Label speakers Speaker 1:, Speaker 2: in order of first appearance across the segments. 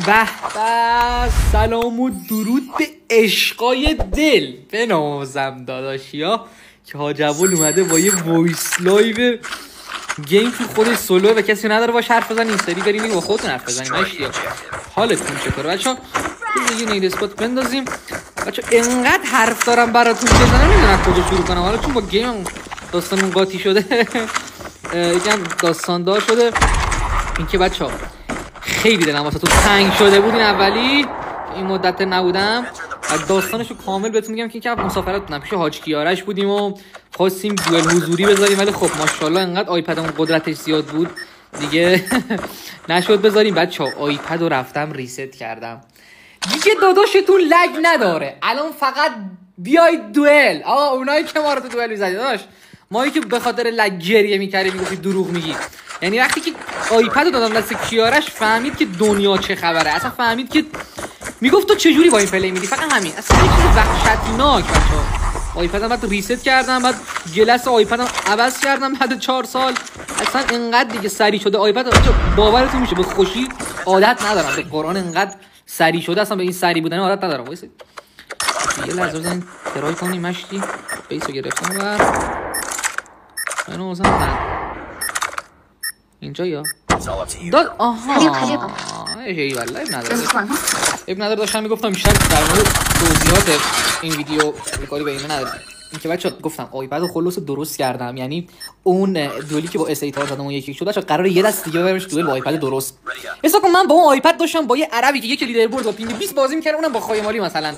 Speaker 1: به سلام و درود به عشقای دل بنازم داداشیا که حاجبول اومده با یه وایس لایو گیم تو خودش سولو و کسی نداره باش حرف بزنین. این سری بریم با خودتون حرف بزنیم. ماشیا حالتون چطوره بچه‌ها؟ یه نید اسپات بندازیم بچه‌ها. انقدر حرف دارم براتون بزنم نمیدونم کجا شروع کنم حالا چون با گیم داستانمون قاطی شده یکم داستان دار شده. اینکه بچه‌ها خیلی دلم واسهتون تنگ شده بود این اولی این مدت نبودم و داستانشو کامل بهتون میگم که یکم مسافرت پیش حاج کیارش بودیم و خواستیم دوئل حضوری بذاریم ولی خب ماشاءالله انقدر آیپدمون قدرتش زیاد بود دیگه نشد بذاریم. بچه‌ها آیپد رو رفتم ریست کردم دیگه داداشتون لگ نداره الان فقط بیاید دوئل. آقا اونایی که ما رو تو دوئل می‌زدید داداش مایی که به خاطر لگ گریه می‌کردی میگفتی دروغ میگی، یعنی وقتی که آیپد رو دادم دست کیارش فهمید که دنیا چه خبره، اصلا فهمید که میگفت تو چجوری با این پلی میدی، فقط همین. اصلا یه چیز وحشتناک. بچه‌ها آیپدم بعد ریست کردم، بعد گلس آیپدم عوض کردم بعد 4 سال. اصلا انقدر دیگه سری شده آیپد بچه‌ها باورتون میشه به خوشی عادت ندارم به قرآن انقدر سری شده، اصلا به این سری بودن عادت ندارم. وایس یه لحظه بزنین ترای کنیم مشتی بیسو گرفتم و منو وزن اینجا یا داد. آها ای والله اب نداره داشتم میگفتم بیشتر در مورد توضیحات این ویدیو کاری به اینا نداره. اینکه بچه‌ها گفتم آیپد خلوص درست کردم، یعنی اون دوئلی که با اس ای تا زدم اون یکی شد بچه‌ها قراره یه دست دیگه ببرمش دوئل با آیپد درست. حساب کن من با اون آیپد داشتم با یه عربی که یک لیدر برد با پینگ 20 بازی می‌کردم، اونم با خایمالی مثلا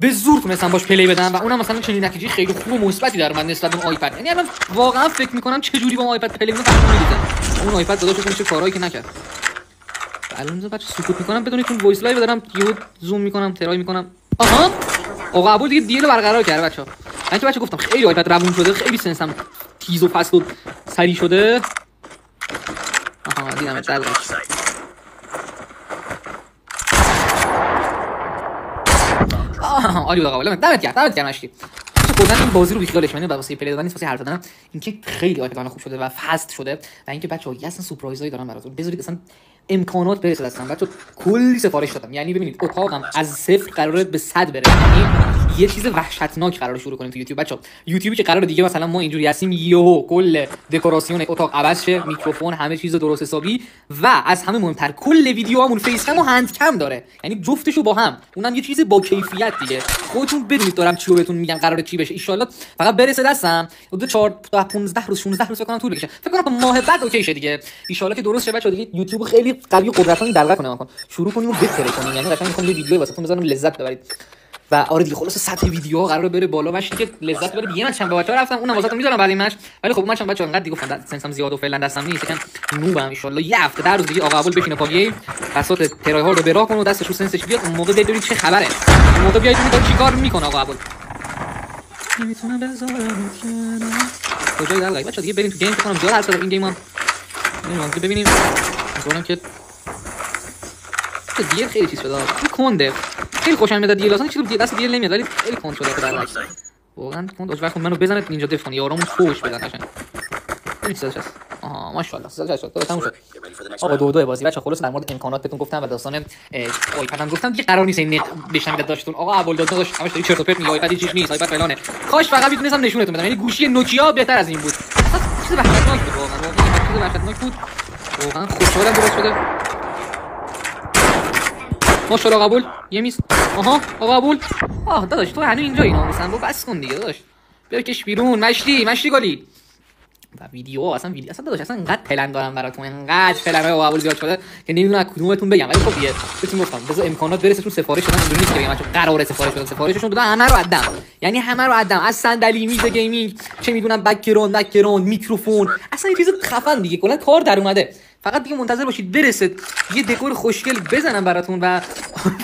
Speaker 1: به زور تونستم باش پلی بدم و اونم مثلا چنین نتیجه خیلی خوب و مثبتی داره من نسبت به اون آیپد. یعنی الان واقعا فکر می‌کنم چه جوری با اون آیپد پلی بدم فهمیدم می‌دیدم اون آیپد داداشون چه کارهایی که نکرد. الان بچه‌ها سکوت می‌کنم بدونید چون وایس لایو دارم یهو زوم می‌کنم ترای می‌کنم. آها آقا ابو دیگه دیل برقرار کرد بچه‌ها. من که بچه‌ها گفتم خیلی آیپد روون شده، خیلی سنسم تیز و فست و سری شده. آها دیدم دلش عالی بود آقا. دمت گرم مشکی. کلا این بازی رو بیخیالش منه واسه پلی دادن نیست واسه حرف زدن. اینکه خیلی آیپد خوب شده و فست شده و اینکه بچه‌ها اصلا سورپرایزایی دارم براتون. بذارید اصلا امکانات برسه دستم بچه‌ها. کلی سفارش دادم، یعنی ببینید اتاقم از 0 قراره به 100 بره، یعنی یه چیز وحشتناک قراره شروع کنیم تو یوتیوب بچه‌ها. یوتیوبی که قراره دیگه مثلا ما اینجوری هستیم یهو کل دکوراسیون اتاق عوض شه، میکروفون همه چیز درست حسابی و از همه مهمتر کل ویدیوهامون فیس کم و هند کم داره، یعنی جفتشو با هم، اونم یه چیز با کیفیت دیگه. خودتون بدونید دارم چی رو بهتون میگم قراره چی بشه. ان شاءالله فقط برسه دستم 4 تا 15 روز 16 روز فکر کنم طول بکشه. فکر کنم تا ماه بعد اوکی شه دیگه ان شاءالله که درست شه بچه‌ها. دیگه یوتیوب خیلی قوی قدرتانی دلغه کنه شروع کنیم و بهتره کنیم، یعنی قشنگ می‌خوام یه ویدیو واسهتون بذارم لذت ببرید. و آره دیگه خلاص سطح ویدیوها قراره بره بالا باشه که لذت ببرید. دیگه من چند بار رفتم اونم واسهتون میذارم بعد این مچ، ولی خب من چند بچه‌ها انقدر دیگه گفتم سنسم زیاد و فعلا دستم نیست یکم نوبم. ان شاءالله یه هفته در روز دیگه آقا ابوال بشینه پا گیم بساط ترای ها رو براه کنه و دستش رو سنسش بیاد، اون موقع ببینید چه خبره. اون موقع بیاید ببینید چیکار میکنه آقا ابوال. نمیتونم بذارم کجای دلغای بچه‌ها دیگه بریم تو گیم. فکر کنم زیاد حرف این گیم هم نمیدونم که ببینیم می‌کنم که دیگه خیلی چیز شده کنده. خیلی خوشم میاد دیگه اصلا چیزی دست دیگه نمیاد ولی خیلی کند شده در عکس واقعا کند. از وقتی منو بزنه اینجا دفون یارامون فوش بدن قشنگ. ببین چیزاش هست. آها ماشاءالله چیزاش شد تموم شد آقا. دو بازی بچا خلاص در مورد امکانات بهتون گفتم و داستان آیپد هم گفتم دیگه. قرار نیست این بشنم داشتون آقا ابوال داشت همش داری چرت و پرت میگی آیپد چیز نیست آیپد فلانه. کاش فقط میتونستم نشونتون بدم، یعنی گوشی نوکیا بهتر از این بود. چیز وحشتناک بود واقعا، چیز وحشتناک بود واقعا. خوشحالم درست شده ماشاءالله. قبول یه میز. آها آقا قبول. داداش تو هنوز اینجا اینا مثلا بس کن دیگه داداش، بیا کش بیرون. مشتی گلی و ویدیو اصلا داداش اصلا انقدر پلن دارم براتون، انقدر پلنای آقا قبول زیاد شده که نمیدونم کدومتون بگم، ولی خب دیگه بهتون گفتم بذار امکانات برسه. چون سفارش دادن اینجوری نیست که بگم چون قراره سفارش بدن، سفارششون دادن همه رو عدم، یعنی همه رو عدم، از صندلی میز گیمینگ چه میدونم بک‌گراند میکروفون، اصلا یه چیز خفن دیگه کلا کار در اومده. فقط دیگه منتظر باشید برسه یه دکور خوشگل بزنم براتون و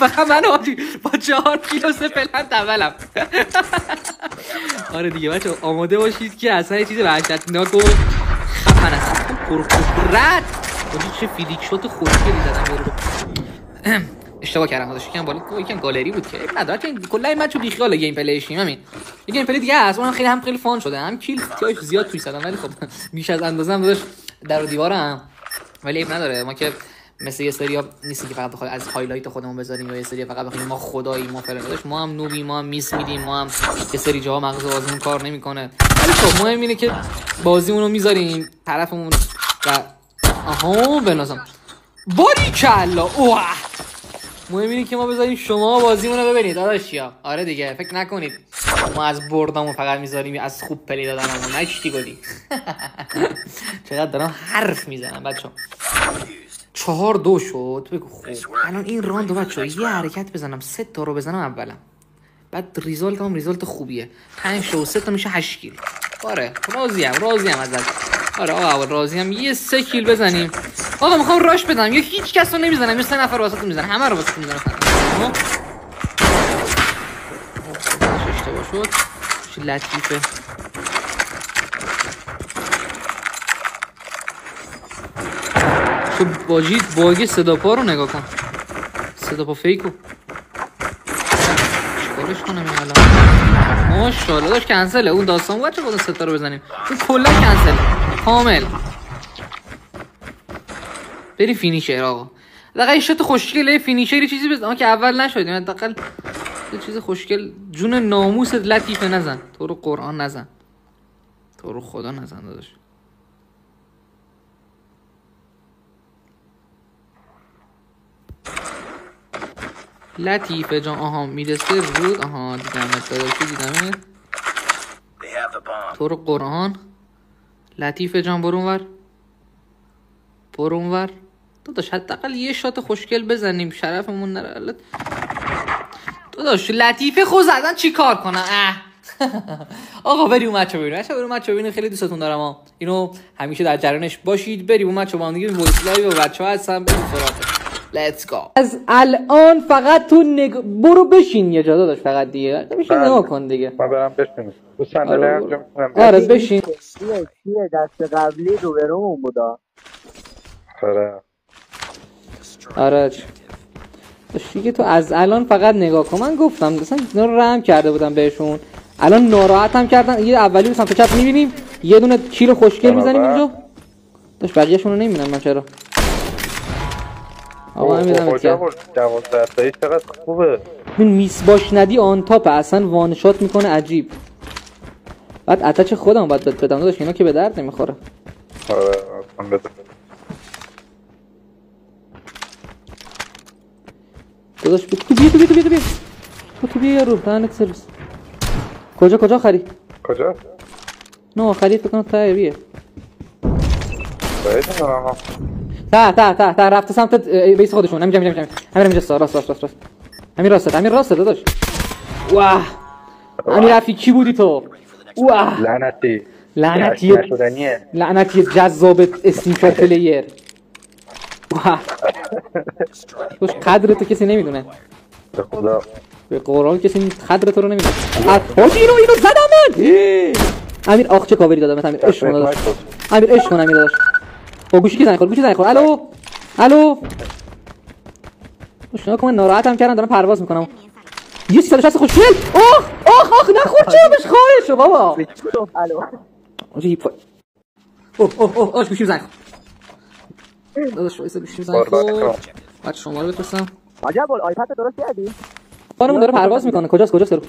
Speaker 1: فقط من با 4 کیلو سفلن تولم. آره دیگه بچه‌ها آماده باشید که اصلا یه چیز وحشتناک و خفن است. پرقدرت چه فیلیک شات خوشگلی زدم. اشتباه کردم داداش، یکم بالا یکم گالری بود که نداره که کلا این مچو بیخیال گیم پلیشیم. همین یه گیم پلی دیگه هست اونم خیلی فان شده، هم کیل تیاش زیاد توی زدم ولی خب بیش از اندازه هم داداش در و دیوارم، ولی عیب نداره ما که مثل یه سری نیست که فقط بخواد از هایلایت خودمون بذاریم یا یه سری فقط بخویم ما خداییم ما فلان داشت، ما هم نوبی، ما هم میس میدیم، ما هم یه سری جاها مغز بازیمون کار نمیکنه، ولی خب مهم اینه که بازیمون رو میذاریم طرفمون و آها بنازم باریکلا. اوه مهم اینه که ما بذاریم شما بازیمون رو ببینید داداشیا. آره دیگه فکر نکنید ما از بردامون فقط میذاریم از خوب پلی دادنمون. نکشتی گلی. چقدر دارم حرف میزنم بچه‌ها. 4-2 شد. بگو خوب الان این راندو بچه‌ها یه حرکت بزنم 3 تا رو بزنم اولم، بعد ریزالتم ریزالت خوبیه 5 تا و 3 تا میشه 8 کیل. آره راضیم ازت. آره آقا راضیم. یه 3 کیل بزنیم. آقا میخوام راش بدم یا هیچ کس رو نمیزنم یا 3 نفر واسهتون میزنم، همه رو واسهتون میزنم. اشتباه شد. چه لطیفه. تو باگی صدا پا رو نگاه کن. صدا پا فیکو چیکارش کنم این الان؟ ماشاءالله داشت کنسله اون داستان بود. چه بود 3 تا رو بزنیم اون کلا کنسله کامل. بریم فینیشر آقا. دقیقا شات خوشگله فینیشری چیزی بزن که اول نشدیم. حداقل یه چیز خوشگل. جون ناموست لطیفه نزن. تو رو قرآن نزن. تو رو خدا نزن داداش. لطیفه جان. آها میرسه رود. آها دیدمت داداشی دیدمت. تو رو قرآن. لطیفه جان برو اونور داداش. حداقل یه شات خوشگل بزنیم شرفمون نره داداش. لطیفه خود زدن چی کار کنم. آقا بریم اون مچو ببینیم. خیلی دوستتون دارم ها. اینو همیشه در جریانش باشید. بریم اون مچو با هم دیگه وایس لایو و بچه‌ها هستن. بریم سراغ. Let's go. از الان فقط تو برو بشین یه جا داداش. فقط دیگه بشین نگاه کن دیگه.
Speaker 2: ما برام بشین. تو صندلی انجام می‌کنم.
Speaker 1: آره بشین.
Speaker 3: چیه دست قبلی رو برامون بودا.
Speaker 1: آره دیگه تو از الان فقط نگاه کن. من گفتم مثلا اینا رو رحم کرده بودم بهشون. الان ناراحتم کردن. یه اولی رو سمت چپ می‌بینیم یه دونه کیلو خوشگل می‌زنیم اینجا. داش بقیه‌شون رو نمی‌بینم من چرا. آقا میدم چه
Speaker 2: 12 تایی چقدر خوبه.
Speaker 1: این میس باش ندی آن تاپ اصلا وان شات میکنه عجیب. بعد اتچ خودم باید بدم داداش اینا که به درد نمیخوره.
Speaker 2: آره من بده
Speaker 1: داداش تو بیا رو دهنت سرویس. کجا خری؟
Speaker 2: کجا؟
Speaker 1: نه خرید فکر کنم تا بیه.
Speaker 2: باید نمیدونم.
Speaker 1: تا رفته سمت بیس خودشون. همینجا راست همین راست داداش. واه همین رفیقی بودی تو. واه لعنتی جذاب استیمشار پلیر. واه توش قدر تو کسی نمیدونه.
Speaker 2: به خدا
Speaker 1: به قرآن کسی قدر تو رو نمیدونه. حاجی اینو زدم من. امیر آخ چه کاوری دادم. امیر عشق کن داداش. امیر داداش. او گوشی کی زنگ خورد. الو شما که من ناراحتم کردن دارم پرواز میکنم. یه 360 خوشگل. آخ نخور چه بهش خواهش شو بابا.
Speaker 3: الو
Speaker 1: آجی اوه گوشیم زنگ خورد. داداش وایس گوشیم زنگ خورد. بعد شما رو بفرستم.
Speaker 3: عجب آیپد درست کردی؟
Speaker 1: خانم داره پرواز میکنه. کجاست رو؟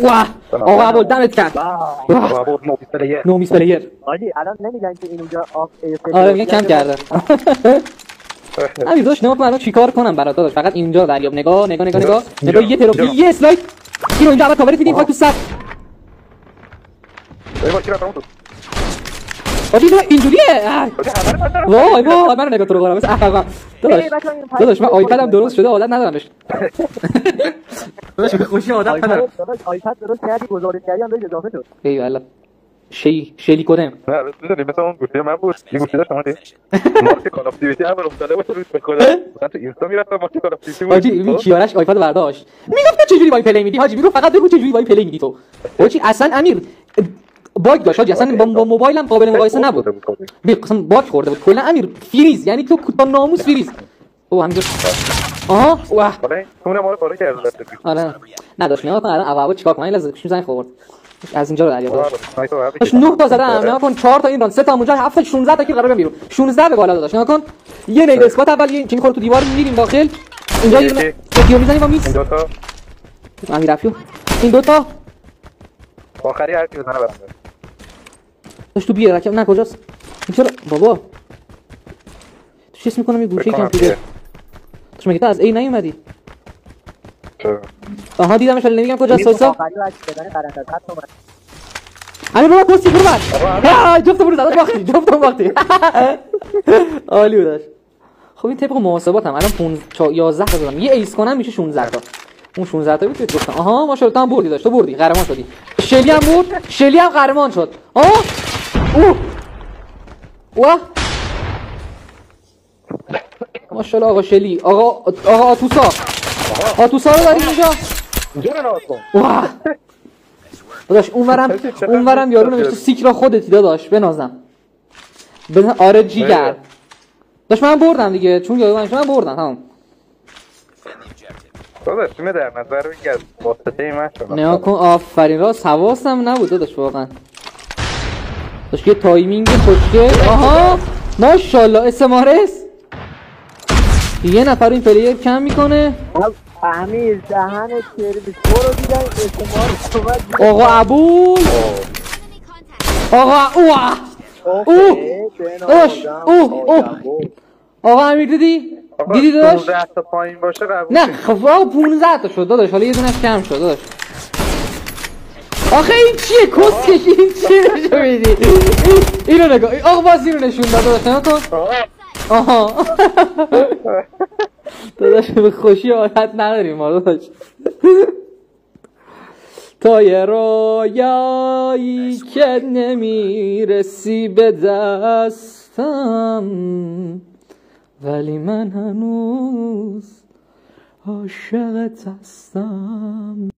Speaker 1: واه آقا ابوال دمت کرد.
Speaker 2: بابا
Speaker 1: نومیس پلیر.
Speaker 3: آجی الان نمیگن که اینجا آف
Speaker 1: آره میگن کم کرده. همین داشت نمک من چیکار کنم برات داداش. فقط اینجا دریاب نگاه یه تروفی یه اسلایت. اینو اینجا اول کاور میدیم خاک تو سر. آجی تو اینجوریه. وای من نگاه تو رو قرار مثلا داداش من آیپدم درست شده عادت ندارم بهش. داداش خوشی عادت ندارم.
Speaker 3: داداش آیپد درست کردی گزارش کردی هم بهش اضافه شد.
Speaker 1: ای والله شیلی کدم.
Speaker 2: نه بذاری مثلا اون گوشی من بود. این گوشی داشت اومدی. مارک کال اف دیوتی هم افتاده بود روش بخوره. من تو اینستا میرفتم مارک کال اف دیوتی بود.
Speaker 1: حاجی این کیارش آیپد برداشت. میگفت چه جوری وای پلی میدی حاجی. میگفت فقط بگو چه جوری وای پلی میدی تو. حاجی اصلا امیر باگ داشت حاجی. اصلا با موبایلم قابل مقایسه نبود. اصلا باگ خورده بود کلا امیر. فریز یعنی تو با ناموس فریز. او همینجا آها واه
Speaker 2: اون ما رو پاره کرد.
Speaker 1: آره نداشت نه الان اول چیکار کنم. لازم گوشیم زنگ خورد. از اینجا رو دریا داشت.
Speaker 2: سنایپر
Speaker 1: داش 9 تا زدم، نگاه کن 4 تا این ران، 3 تا اونجا، 7 تا 16 تا که قراره بیرون. 16 به بالا داشت. نگاه کن. یه نید اسپات اول یه چین خورد تو دیوار میریم داخل. اینجا یه دونه یکیو میزنیم با میز.
Speaker 2: این دوتا
Speaker 1: امیر رفیو. این دو تا
Speaker 2: آخری هر کی بزنه برنده.
Speaker 1: داش تو بیه رکب نه کجاست؟ این چرا بابا؟ تو چیز میکنم یه گوشه کم توده. داش مگه تو از ای نیومدی؟ آها دیدمش ولی نمیگم کجاست سوسا. امیر بابا پستی برو من. جفت برو زداش وقتی جفت وقتی. عالی بودش. خب این طبق محاسبات هم الان 11 تا زدم. یه ایس کنم میشه 16 تا. اون 16 تا بود که گفتم. آها ماشاءالله تو هم بردی داشت. تو بردی قهرمان شدی. شلی هم برد. شلی هم قهرمان شد. آها واه ماشاءالله آقا شلی. آقا آتوسا. آتوسا رو داریم اینجا.
Speaker 2: اینجا رو کن.
Speaker 1: واه داداش اونورم یارو نوشته سیکرا خودتی داداش بنازم. آره جیگر. داش من بردم دیگه چون یارو من بردم تمام.
Speaker 2: داداش می در نظر بگیر از واسطه من شد.
Speaker 1: نگاه کن آفرین راست حواسم نبود داداش واقعا. داش یه تایمینگ خوشگل. آها ماشاءالله اسمارس. یه نفر این پلیر کم میکنه.
Speaker 3: امیر دهن سرویس برو دیدن اسمارس اومد.
Speaker 1: آقا ابول. آقا آقا امیر دیدی داداش؟
Speaker 2: 15 تا پایین باشه قبول.
Speaker 1: نه خب آقا 15 تا شد داداش، حالا یه دونش کم شد داداش. آخه این چیه کسکش؟ این چیه نشون میدی؟ اینو نگاه آقا باز اینو نشون داد داداش. نگاه کن. آها داداش به خوشی عادت نداریم ما داداش. تا یه رویایی که نمیرسی به دستم، ولی من هنوز عاشقت هستم.